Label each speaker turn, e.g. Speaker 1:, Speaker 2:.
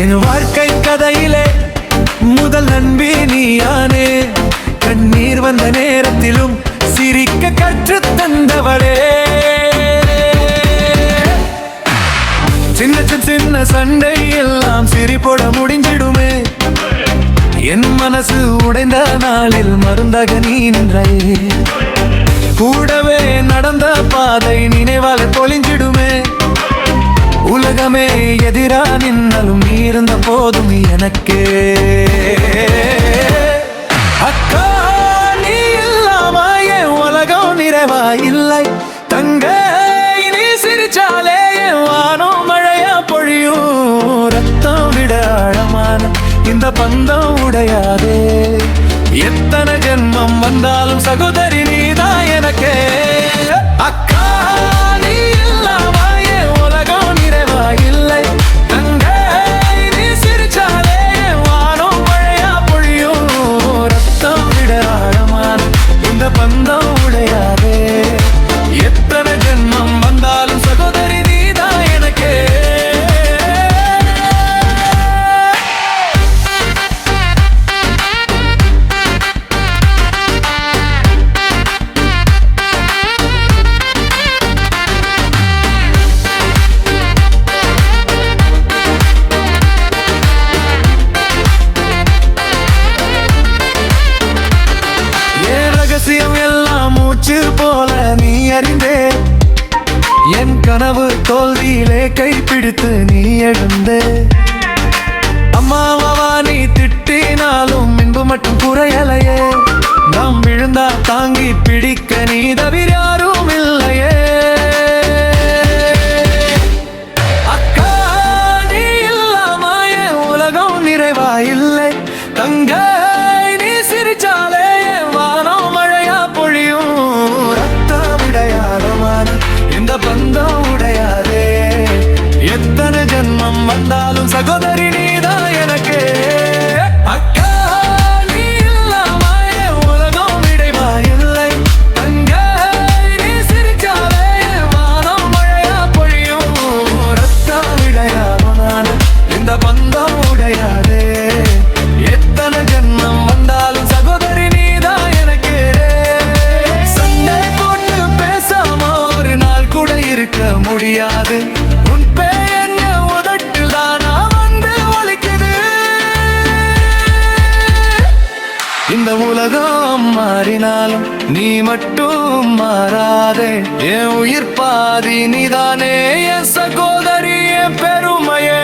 Speaker 1: என் வாழ்க்கை கதையிலே முதல் நண்பி நீயானே. கண்ணீர் வந்த நேரத்திலும் சிரிக்க கற்று தந்தவளே. சின்ன சின்ன சண்டை எல்லாம் சிரிப்போட முடிஞ்சிடுமே. என் மனசு உடைந்த நாளில் மருந்தாக நீ நின்றாயே. கூடவே நடந்த பாதை நினைவாக பொழிஞ்சிடுமே. உலகமே எதிரா நின்னாலும் நீ இருந்த போதும் எனக்கே. அக்கா நீ இல்லாம என் உலகம் நிறைவா இல்லை. தங்க நீ சிரிச்சாலே என் வானம் மழையா பொழியும். ரத்தம் விட ஆழமான இந்த பந்தம் உடையாதே. எத்தனை ஜென்மம் வந்தாலும் சகோதரி நீதான் எனக்கே. அக்கா நீ இல்லாம என் உலகம் நிறைவா இல்லை. தங்க நீ சிரிச்சாலே என் வானம் மழையா பொழியும். ரத்தம் விட ஆழமான இந்த பந்தம் உடையாதே. எத்தனை ஜென்மம் வந்தாலும் சகோதரி நீதான் எனக்கே. எல்லாம் மூச்சு போல நீ அறிந்தே. என் கனவு தோல்வியிலே கைப்பிடித்து நீ எழுந்தே. அம்மாவா நீ திட்டினாலும் இன்பு மட்டும் குறையலையே. நாம் விழுந்தா தாங்கி பிடிக்க நீ தவிர யாரும் இல்லையே. அக்கா நீ இல்லாம என் உலகம் நிறைவா இல்லை. தங்க நீ சிரிச்சாலே இந்த பந்தம் உடையாதே. எத்தனை ஜென்மம் வந்தாலும் சகோதரி நீதான் எனக்கே. அக்கா நீ இல்லாம என் உலகம் விடைவா இல்லை. தங்க நீ சிரிச்சாலே வானம் மழையா பொழியும். ரத்தம் விடையாத இந்த பந்தம் உடையாதே. எத்தனை ஜென்மம் வந்தாலும் சகோதரி நீதான் எனக்கே. சண்டை போட்டு பேசாம ஒரு நாள் கூட இருக்க முடியாது. உன் பேர் உதட்டில் தானா வந்து ஒலிக்குது. இந்த உலகம் மாறினாலும் நீ மட்டும் மாறாதே. என் உயிர் பாதி நீதானே என் சகோதரி என் பெருமையே.